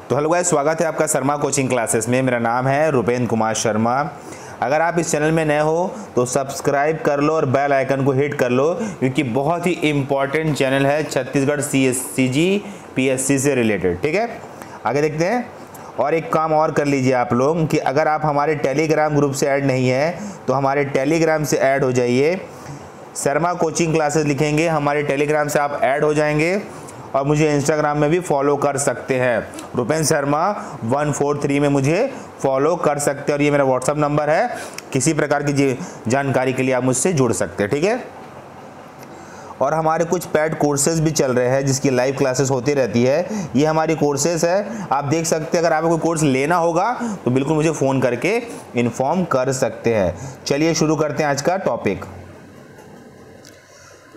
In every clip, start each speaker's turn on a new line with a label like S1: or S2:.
S1: तो hello guys, स्वागत है आपका शर्मा कोचिंग क्लासेस में। मेरा नाम है रुपेंद्र कुमार शर्मा। अगर आप इस चैनल में नए हो तो सब्सक्राइब कर लो और बेल आइकन को हिट कर लो, क्योंकि बहुत ही इम्पॉर्टेंट चैनल है छत्तीसगढ़ CG PSC से रिलेटेड। ठीक है, आगे देखते हैं। और एक काम और कर लीजिए आप लोग कि अगर आप हमारे टेलीग्राम ग्रुप से ऐड नहीं है तो हमारे टेलीग्राम से ऐड हो जाइए। शर्मा कोचिंग क्लासेस लिखेंगे, हमारे टेलीग्राम से आप ऐड हो जाएंगे और मुझे इंस्टाग्राम में भी फॉलो कर सकते हैं। रुपेंद्र शर्मा 143 में मुझे फॉलो कर सकते हैं और ये मेरा व्हाट्सअप नंबर है। किसी प्रकार की जानकारी के लिए आप मुझसे जुड़ सकते हैं। ठीक है, और हमारे कुछ पेड कोर्सेज भी चल रहे हैं जिसकी लाइव क्लासेस होती रहती है। ये हमारी कोर्सेज है, आप देख सकते हैं। अगर आपको कोई कोर्स लेना होगा तो बिल्कुल मुझे फ़ोन करके इन्फॉर्म कर सकते हैं। चलिए शुरू करते हैं आज का टॉपिक।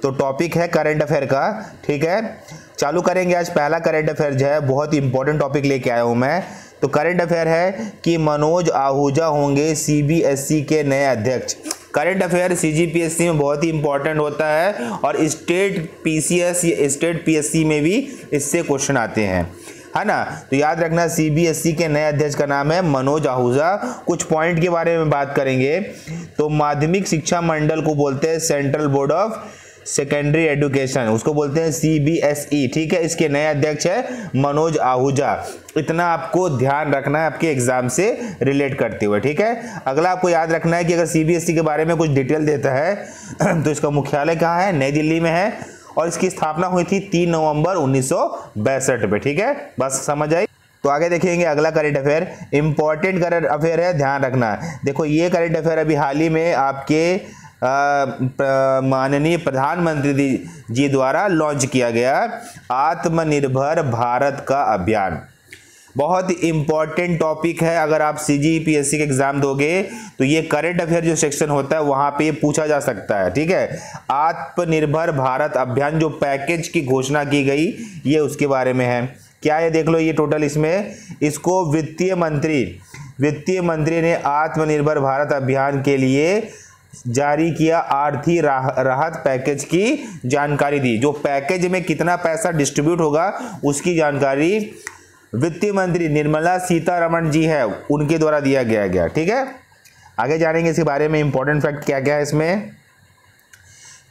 S1: तो टॉपिक है करंट अफेयर का। ठीक है, चालू करेंगे। आज पहला करंट अफेयर जो है बहुत ही इंपॉर्टेंट टॉपिक लेके आया हूं मैं। तो करंट अफेयर है कि मनोज आहूजा होंगे CBSE के नए अध्यक्ष। करंट अफेयर CGPSC में बहुत ही इंपॉर्टेंट होता है और स्टेट PCS या स्टेट PSC में भी इससे क्वेश्चन आते हैं, है ना। तो याद रखना, CBSE के नए अध्यक्ष का नाम है मनोज आहूजा। कुछ पॉइंट के बारे में बात करेंगे। तो माध्यमिक शिक्षा मंडल को बोलते हैं central board of secondary education, उसको बोलते हैं CBSE। ठीक है, इसके नए अध्यक्ष है मनोज आहूजा। इतना आपको ध्यान रखना है आपके एग्जाम से रिलेट करते हुए। ठीक है, अगला आपको याद रखना है कि अगर CBSE के बारे में कुछ डिटेल देता है तो इसका मुख्यालय कहाँ है? नई दिल्ली में है और इसकी स्थापना हुई थी 3 नवंबर 1962 में। ठीक है, बस समझ आई। तो आगे देखेंगे अगला current affair. Important current affair है, ध्यान रखना। देखो, ये करंट अफेयर अभी हाल ही में आपके माननीय प्रधानमंत्री जी द्वारा लॉन्च किया गया आत्मनिर्भर भारत का अभियान। बहुत ही इंपॉर्टेंट टॉपिक है। अगर आप CGPSC के एग्जाम दोगे तो ये करंट अफेयर जो सेक्शन होता है वहां पे ये पूछा जा सकता है। ठीक है, आत्मनिर्भर भारत अभियान जो पैकेज की घोषणा की गई, ये उसके बारे में है। क्या है देख लो, ये टोटल इसमें इसको वित्तीय मंत्री ने आत्मनिर्भर भारत अभियान के लिए जारी किया आर्थिक राहत पैकेज की जानकारी दी। जो पैकेज में कितना पैसा डिस्ट्रीब्यूट होगा उसकी जानकारी वित्त मंत्री निर्मला सीतारमण जी है, उनके द्वारा दिया गया। ठीक है, आगे जानेंगे इसके बारे में। इंपॉर्टेंट फैक्ट क्या क्या है इसमें।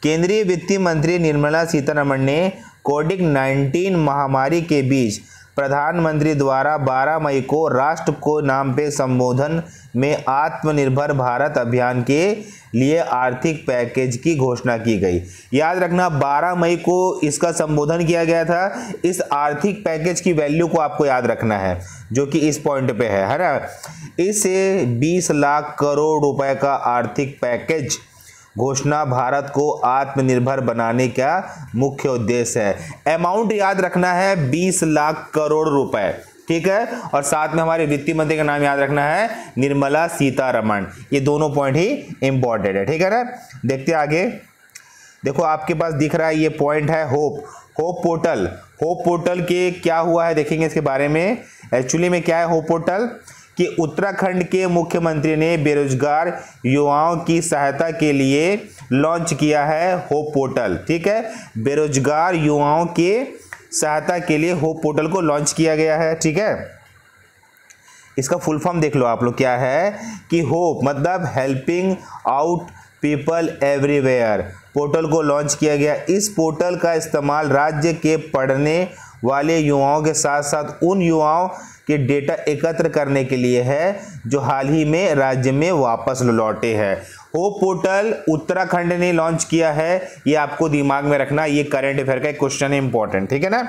S1: केंद्रीय वित्त मंत्री निर्मला सीतारमण ने कोविड-19 महामारी के बीच प्रधानमंत्री द्वारा 12 मई को राष्ट्र को नाम पे संबोधन में आत्मनिर्भर भारत अभियान के लिए आर्थिक पैकेज की घोषणा की गई। याद रखना, 12 मई को इसका संबोधन किया गया था। इस आर्थिक पैकेज की वैल्यू को आपको याद रखना है, जो कि इस पॉइंट पे है ना। इससे 20 लाख करोड़ रुपए का आर्थिक पैकेज घोषणा भारत को आत्मनिर्भर बनाने का मुख्य उद्देश्य है। अमाउंट याद रखना है 20 लाख करोड़ रुपए। ठीक है, और साथ में हमारे वित्त मंत्री का नाम याद रखना है निर्मला सीतारमण। ये दोनों पॉइंट ही इंपॉर्टेंट है। ठीक है ना, देखते हैं आगे। देखो, आपके पास दिख रहा है ये पॉइंट है होप पोर्टल के क्या हुआ है देखेंगे इसके बारे में। एक्चुअली में क्या है होप पोर्टल कि उत्तराखंड के मुख्यमंत्री ने बेरोजगार युवाओं की सहायता के लिए लॉन्च किया है होप पोर्टल। ठीक है, बेरोजगार युवाओं के सहायता के लिए होप पोर्टल को लॉन्च किया गया है। ठीक है, इसका फुल फॉर्म देख लो आप लोग क्या है कि होप मतलब helping out people everywhere. Portal को लॉन्च किया गया। इस पोर्टल का इस्तेमाल राज्य के पढ़ने वाले युवाओं के साथ साथ उन युवाओं के डेटा एकत्र करने के लिए है जो हाल ही में राज्य में वापस लौटे हैं। होप पोर्टल उत्तराखंड ने लॉन्च किया है, ये आपको दिमाग में रखना। ये करंट अफेयर का एक क्वेश्चन है, इंपॉर्टेंट। ठीक है ना,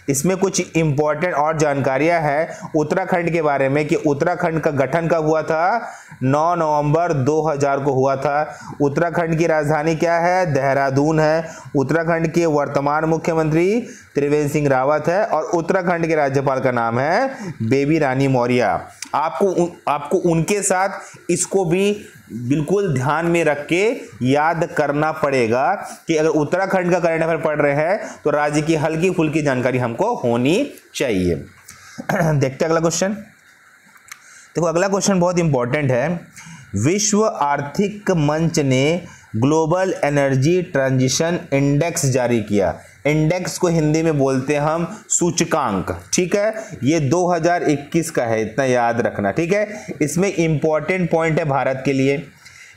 S1: इसमें कुछ इंपॉर्टेंट और जानकारियां हैं उत्तराखंड के बारे में कि उत्तराखंड का गठन कब हुआ था? 9 नवंबर 2000 को हुआ था। उत्तराखंड की राजधानी क्या है? देहरादून है। उत्तराखंड के वर्तमान मुख्यमंत्री त्रिवेंद्र सिंह रावत है और उत्तराखंड के राज्यपाल का नाम है बेबी रानी मौर्य। आपको उनके साथ इसको भी बिल्कुल ध्यान में रख के याद करना पड़ेगा कि अगर उत्तराखंड का करंट अफेयर पढ़ रहे हैं तो राज्य की हल्की फुल्की जानकारी हमको होनी चाहिए। देखते हैं अगला क्वेश्चन। देखो, अगला क्वेश्चन बहुत इंपॉर्टेंट है। विश्व आर्थिक मंच ने ग्लोबल एनर्जी ट्रांजिशन इंडेक्स जारी किया। इंडेक्स को हिंदी में बोलते हैं हम सूचकांक, ठीक है। ये 2021 का है, इतना याद रखना, ठीक है। इसमें इंपॉर्टेंट पॉइंट है भारत के लिए,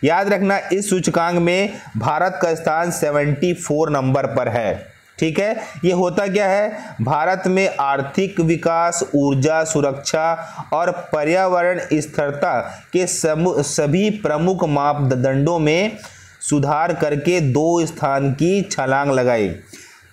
S1: याद रखना। इस सूचकांक में भारत का स्थान 74 नंबर पर है, ठीक है। ये होता क्या है, भारत में आर्थिक विकास, ऊर्जा सुरक्षा और पर्यावरण स्थिरता के सभी प्रमुख मापदंडों में सुधार करके 2 स्थान की छलांग लगाई।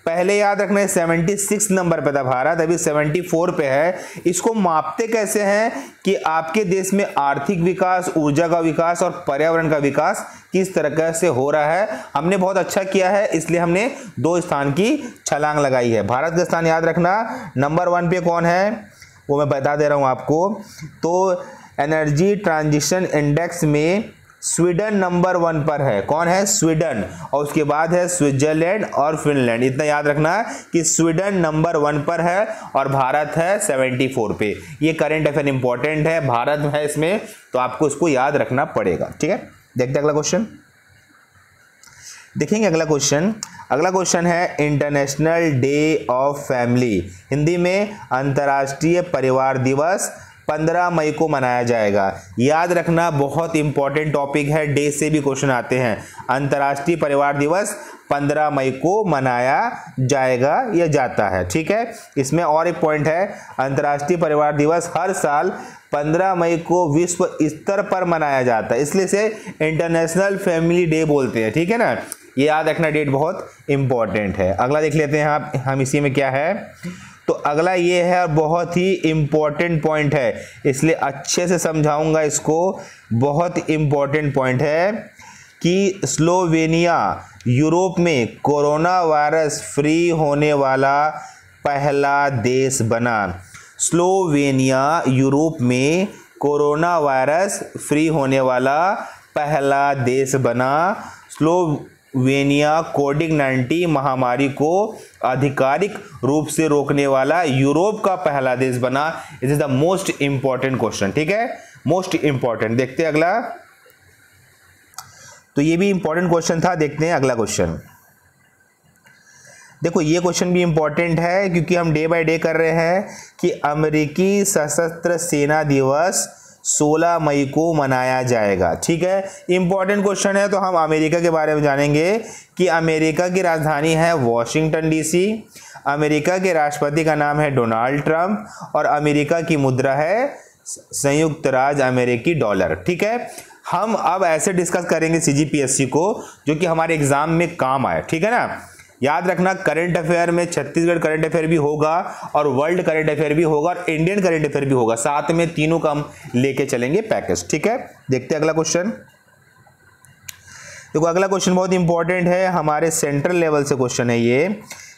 S1: पहले याद रखना है 76 नंबर पे था भारत, अभी 74 पे है। इसको मापते कैसे हैं कि आपके देश में आर्थिक विकास, ऊर्जा का विकास और पर्यावरण का विकास किस तरह से हो रहा है। हमने बहुत अच्छा किया है, इसलिए हमने 2 स्थान की छलांग लगाई है। भारत का स्थान याद रखना, नंबर 1 पे कौन है वो मैं बता दे रहा हूं आपको। तो एनर्जी ट्रांजिशन इंडेक्स में स्वीडन नंबर 1 पर है। कौन है? स्वीडन। और उसके बाद है स्विट्जरलैंड और फिनलैंड। इतना याद रखना कि स्वीडन नंबर 1 पर है और भारत है 74 पे। ये करंट अफेयर इंपॉर्टेंट है, भारत है इसमें, तो आपको इसको याद रखना पड़ेगा, ठीक है। देखते अगला क्वेश्चन, देखेंगे अगला क्वेश्चन। अगला क्वेश्चन है international day of family, Hindi में अंतर्राष्ट्रीय परिवार दिवस 15 मई को मनाया जाएगा। याद रखना बहुत इंपॉर्टेंट टॉपिक है, डे से भी क्वेश्चन आते हैं। अंतर्राष्ट्रीय परिवार दिवस 15 मई को मनाया जाएगा या जाता है, ठीक है। इसमें और एक पॉइंट है, अंतर्राष्ट्रीय परिवार दिवस हर साल 15 मई को विश्व स्तर पर मनाया जाता है, इसलिए से इंटरनेशनल फैमिली डे बोलते हैं, ठीक है ना। ये याद रखना, डेट बहुत इंपॉर्टेंट है। अगला देख लेते हैं हम इसी में क्या है। तो अगला ये है और बहुत ही इंपॉर्टेंट पॉइंट है, इसलिए अच्छे से समझाऊंगा इसको। बहुत इंपॉर्टेंट पॉइंट है कि स्लोवेनिया यूरोप में कोरोना वायरस फ्री होने वाला पहला देश बना। स्लोवेनिया यूरोप में कोरोना वायरस फ्री होने वाला पहला देश बना। स्लोवेनिया कोविड-19 महामारी को आधिकारिक रूप से रोकने वाला यूरोप का पहला देश बना। It is the most important question, ठीक है, मोस्ट इंपॉर्टेंट। देखते हैं अगला। तो ये भी इंपॉर्टेंट क्वेश्चन था, देखते हैं अगला क्वेश्चन। देखो ये क्वेश्चन भी इंपॉर्टेंट है क्योंकि हम डे बाय डे कर रहे हैं कि अमेरिकी सशस्त्र सेना दिवस 16 मई को मनाया जाएगा, ठीक है। इंपॉर्टेंट क्वेश्चन है, तो हम अमेरिका के बारे में जानेंगे कि अमेरिका की राजधानी है वॉशिंगटन डीसी, अमेरिका के राष्ट्रपति का नाम है डोनाल्ड ट्रंप और अमेरिका की मुद्रा है संयुक्त राज्य अमेरिकी डॉलर, ठीक है। हम अब ऐसे डिस्कस करेंगे सीजीपीएससी को जो कि हमारे एग्जाम में काम आए, ठीक है ना। याद रखना करंट अफेयर में छत्तीसगढ़ करंट अफेयर भी होगा और वर्ल्ड करंट अफेयर भी होगा और इंडियन करंट अफेयर भी होगा, साथ में तीनों का हम लेके चलेंगे पैकेज, ठीक है। देखते हैं अगला क्वेश्चन। देखो अगला क्वेश्चन बहुत इंपॉर्टेंट है, हमारे सेंट्रल लेवल से क्वेश्चन है ये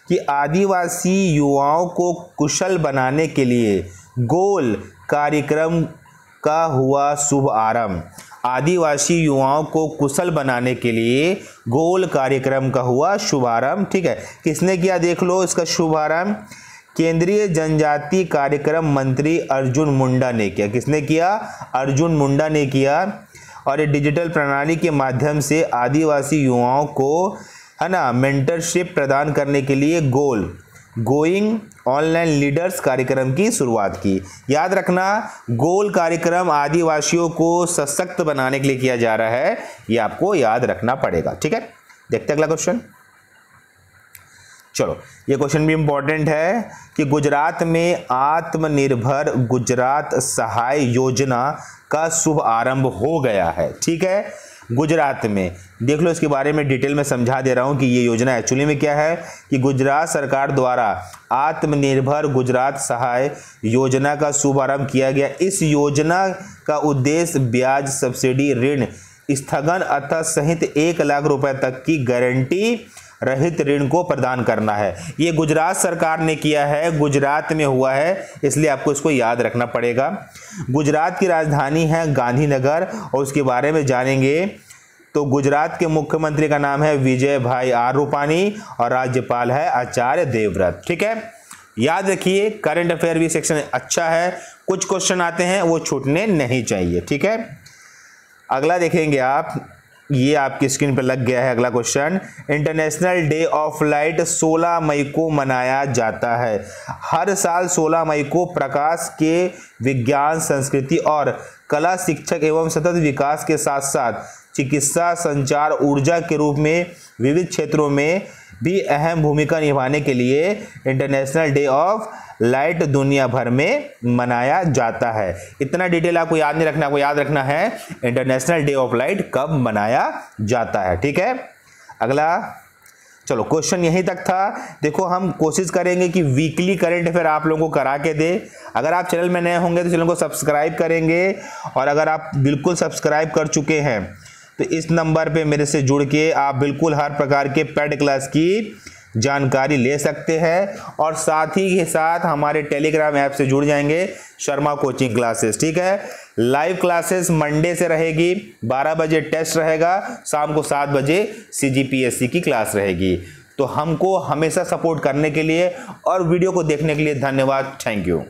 S1: कि आदिवासी युवाओं को कुशल बनाने के लिए गोल कार्यक्रम का हुआ शुभ आरंभ। आदिवासी युवाओं को कुशल बनाने के लिए गोल कार्यक्रम का हुआ शुभारंभ, ठीक है। किसने किया देख लो इसका शुभारंभ, केंद्रीय जनजाति कार्यक्रम मंत्री अर्जुन मुंडा ने किया। किसने किया? अर्जुन मुंडा ने किया। और ये डिजिटल प्रणाली के माध्यम से आदिवासी युवाओं को है ना मेंटरशिप प्रदान करने के लिए गोइंग ऑनलाइन लीडर्स कार्यक्रम की शुरुआत की। याद रखना गोल कार्यक्रम आदिवासियों को सशक्त बनाने के लिए किया जा रहा है, ये आपको याद रखना पड़ेगा, ठीक है। देखते हैं अगला क्वेश्चन। चलो ये क्वेश्चन भी इंपॉर्टेंट है कि गुजरात में आत्मनिर्भर गुजरात सहाय योजना का शुभ आरंभ हो गया है, ठीक है। गुजरात में देख लो, इसके बारे में डिटेल में समझा दे रहा हूं कि ये योजना एक्चुअली में क्या है कि गुजरात सरकार द्वारा आत्मनिर्भर गुजरात सहाय योजना का शुभारंभ किया गया। इस योजना का उद्देश्य ब्याज सब्सिडी ऋण स्थगन अथवा सहित 1 लाख रुपए तक की गारंटी रहित ऋण को प्रदान करना है। ये गुजरात सरकार ने किया है, गुजरात में हुआ है, इसलिए आपको इसको याद रखना पड़ेगा। गुजरात की राजधानी है गांधीनगर और उसके बारे में जानेंगे। तो गुजरात के मुख्यमंत्री का नाम है विजय भाई आर रूपानी और राज्यपाल है आचार्य देवव्रत, ठीक है। याद रखिए करंट अफेयर भी सेक्शन अच्छा है, कुछ क्वेश्चन आते हैं वो छूटने नहीं चाहिए, ठीक है। अगला देखेंगे आप ये आपकी स्क्रीन पर लग गया है अगला question. International day of light 16 मई को मनाया जाता है। हर साल 16 मई को प्रकाश के विज्ञान, संस्कृति और कला, शिक्षक एवं सतत विकास के साथ साथ चिकित्सा, संचार, ऊर्जा के रूप में विविध क्षेत्रों में भी अहम भूमिका निभाने के लिए इंटरनेशनल डे ऑफ लाइट दुनिया भर में मनाया जाता है। इतना डिटेल आपको याद नहीं रखना, आपको याद रखना है इंटरनेशनल डे ऑफ लाइट कब मनाया जाता है। ठीक है, अगला चलो क्वेश्चन यहीं तक था। देखो हम कोशिश करेंगे कि वीकली करंट अफेयर आप लोगों को करा के दे। अगर आप चैनल में नए होंगे तो चैनल को सब्सक्राइब करेंगे, और अगर आप बिल्कुल सब्सक्राइब कर चुके हैं तो इस नंबर पे मेरे से जुड़ के आप बिल्कुल हर प्रकार के पेड क्लास की जानकारी ले सकते हैं, और साथ ही के साथ हमारे टेलीग्राम ऐप से जुड़ जाएंगे, शर्मा कोचिंग क्लासेस। ठीक है, लाइव क्लासेस मंडे से रहेगी, 12 बजे टेस्ट रहेगा, शाम को 7 बजे CGPSC की क्लास रहेगी। तो हमको हमेशा सपोर्ट करने के लिए और वीडियो को देखने के लिए धन्यवाद। Thank you.